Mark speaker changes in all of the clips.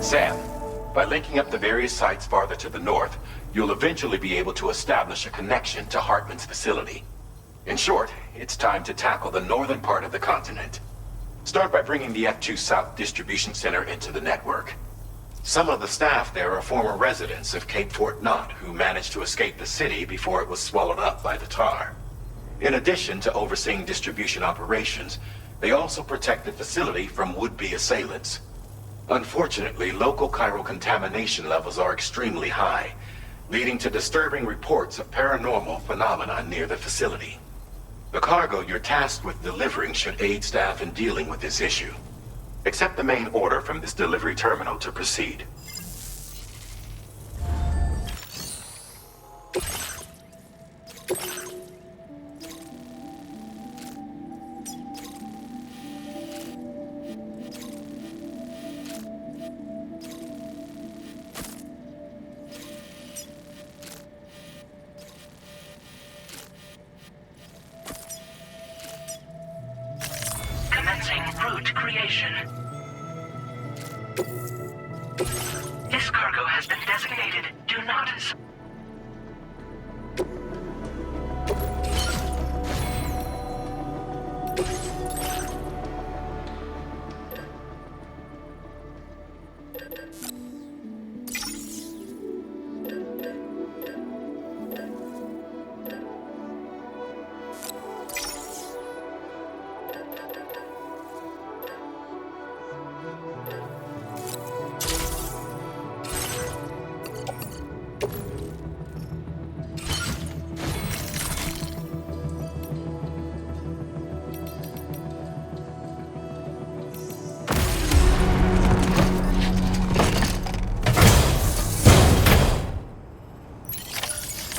Speaker 1: Sam, by linking up the various sites farther to the north, you'll eventually be able to establish a connection to Hartman's facility. In short, it's time to tackle the northern part of the continent. Start by bringing the F2 South Distribution Center into the network. Some of the staff there are former residents of Cape Fort Knott who managed to escape the city before it was swallowed up by the tar. In addition to overseeing distribution operations, they also protect the facility from would-be assailants. Unfortunately, local chiral contamination levels are extremely high, leading to disturbing reports of paranormal phenomena near the facility. The cargo you're tasked with delivering should aid staff in dealing with this issue. Accept the main order from this delivery terminal to proceed.
Speaker 2: Commencing route creation. This cargo has been designated Do Not...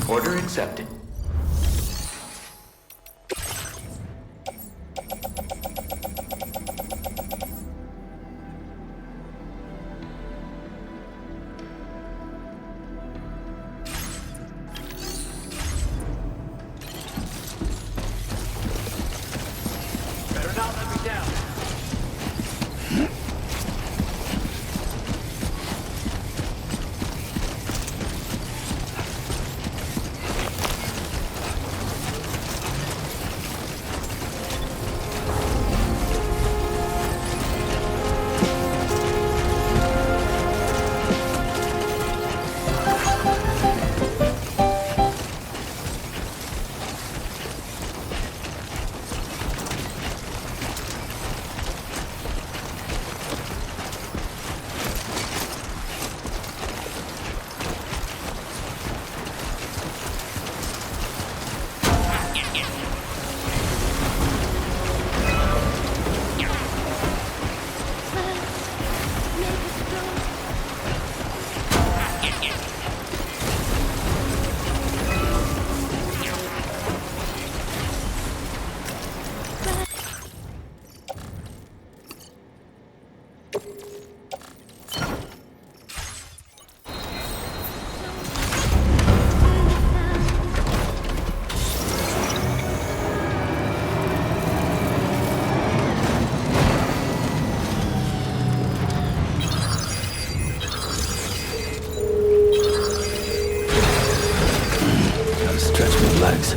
Speaker 3: Order accepted.
Speaker 4: Better not let me down.
Speaker 3: Legs.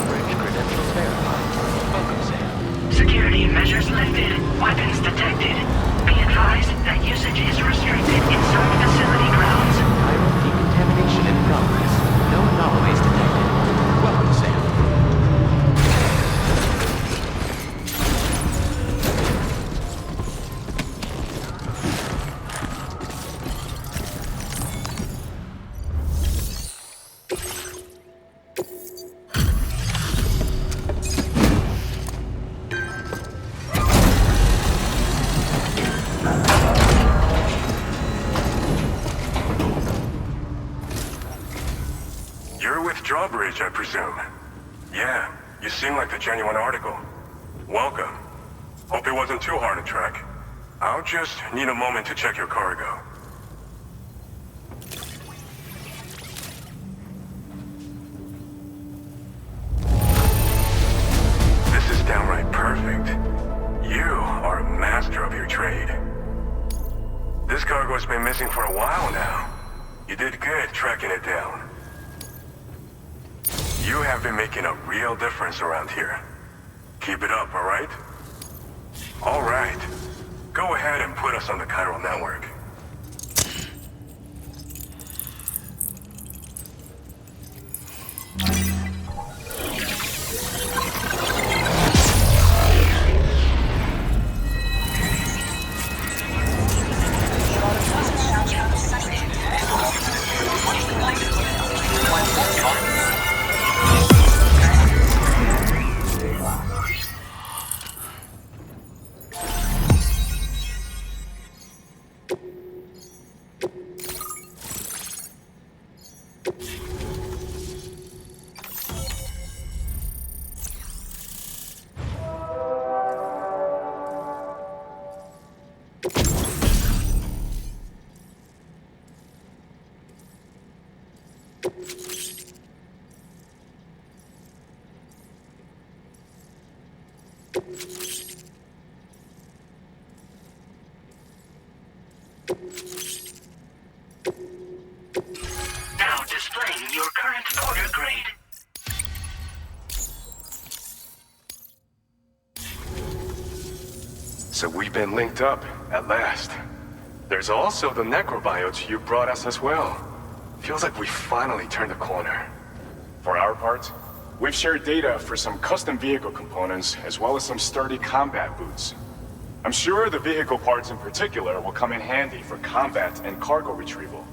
Speaker 4: drawbridge credentials verified. Welcome, Sam.
Speaker 2: Security measures lifted. Weapons detected. Be advised that usage is restricted inside facility grounds.
Speaker 4: Chiral decontamination in progress. No anomalies detected. Welcome, Sam.
Speaker 5: You're with Drawbridge, I presume. Yeah, you seem like the genuine article. Welcome. Hope it wasn't too hard to track. I'll just need a moment to check your cargo. This is downright perfect. You are a master of your trade. This cargo's been missing for a while now. You did good tracking it down. You have been making a real difference around here. Keep it up, alright? Alright. Go ahead and put us on the chiral network.
Speaker 2: Now displaying your current order grade.
Speaker 5: So we've been linked up, at last. There's also the necrobiotes you brought us as well. Feels like we finally turned a corner.
Speaker 6: For our part, we've shared data for some custom vehicle components, as well as some sturdy combat boots. I'm sure the vehicle parts in particular will come in handy for combat and cargo retrieval.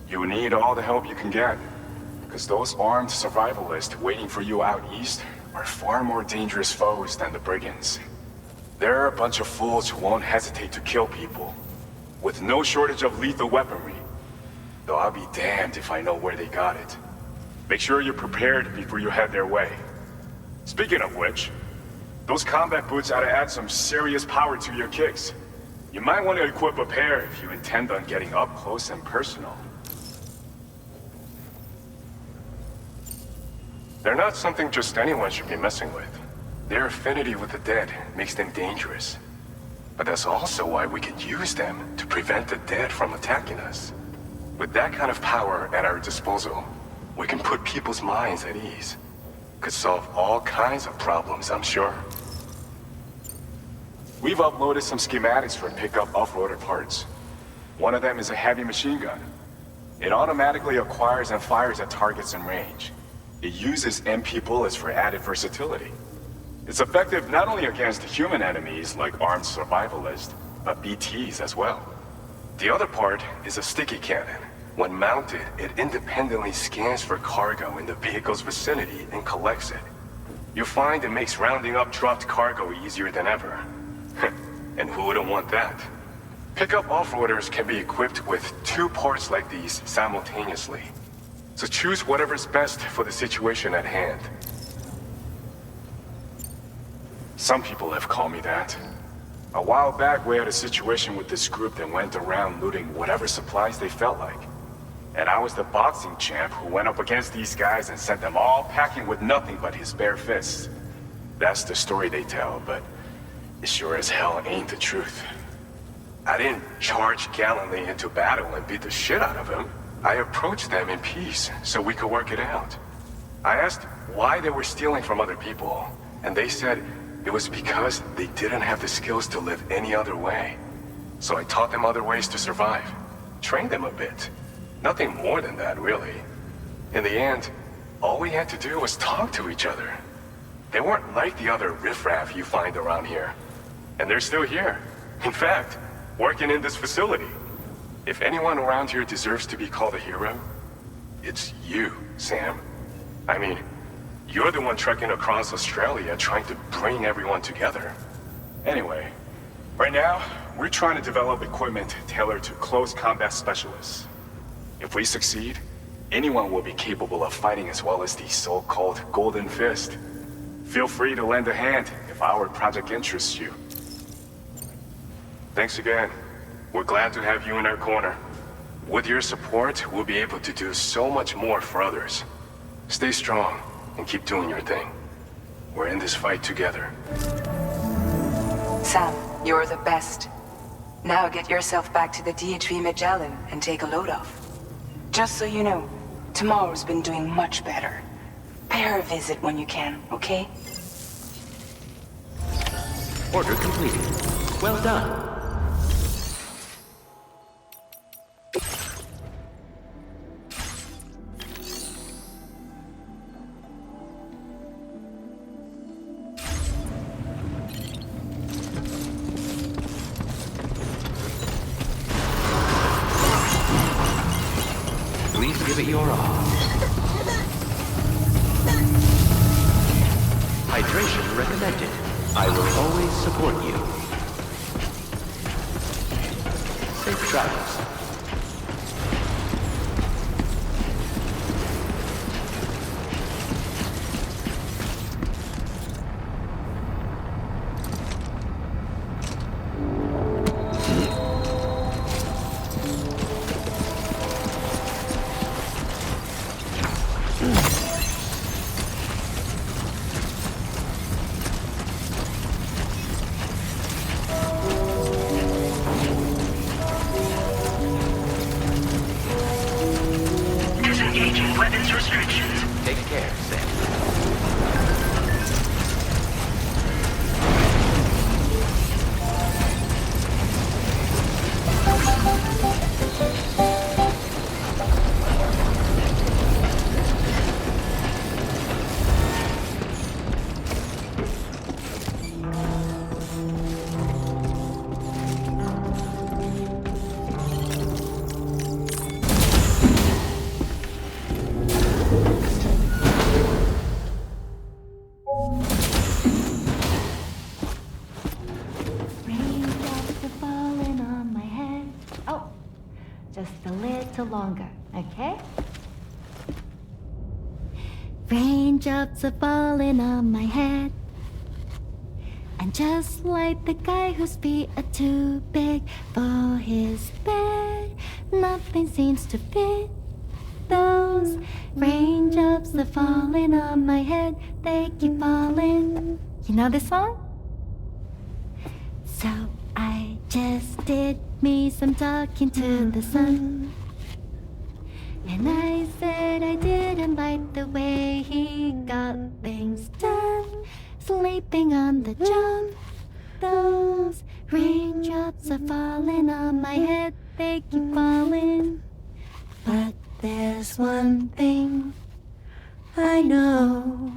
Speaker 6: You need all the help you can get, because those armed survivalists waiting for you out east are far more dangerous foes than the brigands. They're a bunch of fools who won't hesitate to kill people, with no shortage of lethal weaponry. Though I'll be damned if I know where they got it. Make sure you're prepared before you head their way. Speaking of which, those combat boots ought to add some serious power to your kicks. You might want to equip a pair if you intend on getting up close and personal.
Speaker 5: They're not something just anyone should be messing with. Their affinity with the dead makes them dangerous. But that's also why we can use them to prevent the dead from attacking us. With that kind of power at our disposal, we can put people's minds at ease. Could solve all kinds of problems, I'm sure.
Speaker 6: We've uploaded some schematics for pickup off-roader parts. One of them is a heavy machine gun. It automatically acquires and fires at targets in range. It uses MP bullets for added versatility. It's effective not only against human enemies like armed survivalists, but BTs as well. The other part is a sticky cannon. When mounted, it independently scans for cargo in the vehicle's vicinity and collects it. You'll find it makes rounding up dropped cargo easier than ever. And who wouldn't want that? Pickup off-roaders can be equipped with 2 parts like these simultaneously. So choose whatever's best for the situation at hand. Some people have called me that. A while back, we had a situation with this group that went around looting whatever supplies they felt like. And I was the boxing champ who went up against these guys and sent them all packing with nothing but his bare fists. That's the story they tell, but it sure as hell ain't the truth. I didn't charge gallantly into battle and beat the shit out of them. I approached them in peace so we could work it out. I asked
Speaker 5: why they were stealing from other people, and they said it was because they didn't have the skills to live any other way. So I taught them other ways to survive. Trained them a bit. Nothing more than that, really. In the end, all we had to do was talk to each other. They weren't like the other riffraff you find around here. And they're still here. In fact, working in this facility. If anyone around here deserves to be called a hero, it's you, Sam. I mean, you're the one trekking across Australia trying to bring everyone together.
Speaker 6: Anyway, right now, we're trying to develop equipment tailored to close combat specialists. If we succeed, anyone will be capable of fighting as well as the so-called Golden Fist. Feel free to lend a hand if our project interests you.
Speaker 5: Thanks again. We're glad to have you in our corner. With your support, we'll be able to do so much more for others. Stay strong and keep doing your thing. We're in this fight together.
Speaker 7: Sam, you're the best. Now get yourself back to the DHV Magellan and take a load off. Just so you know, tomorrow's been doing much better. Pay her a visit when you can, okay?
Speaker 4: Order completed. Well done. Please give it your all. Hydration recommended. I will always support you. Safe travels.
Speaker 2: Disengaging weapons restrictions.
Speaker 4: Take care, Sam.
Speaker 8: Raindrops are falling on my head. Oh, just a little longer, okay? Raindrops are falling on my head. And just like the guy whose feet are too big for his bed, nothing seems to fit. Those raindrops are falling on my head, they keep falling. You know this song? So I just did me some talking to the sun. And I said I didn't like the way he got things done. Sleeping on the job. Those raindrops are falling on my head, they keep falling. But there's one thing I know.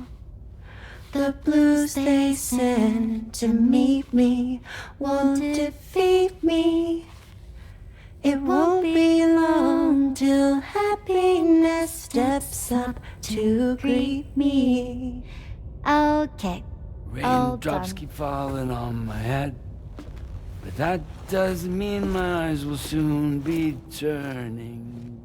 Speaker 8: The blues they send to meet me won't defeat me. It won't be long till happiness steps up to greet me. Okay.
Speaker 9: Raindrops keep falling on my head, but that doesn't mean my eyes will soon be turning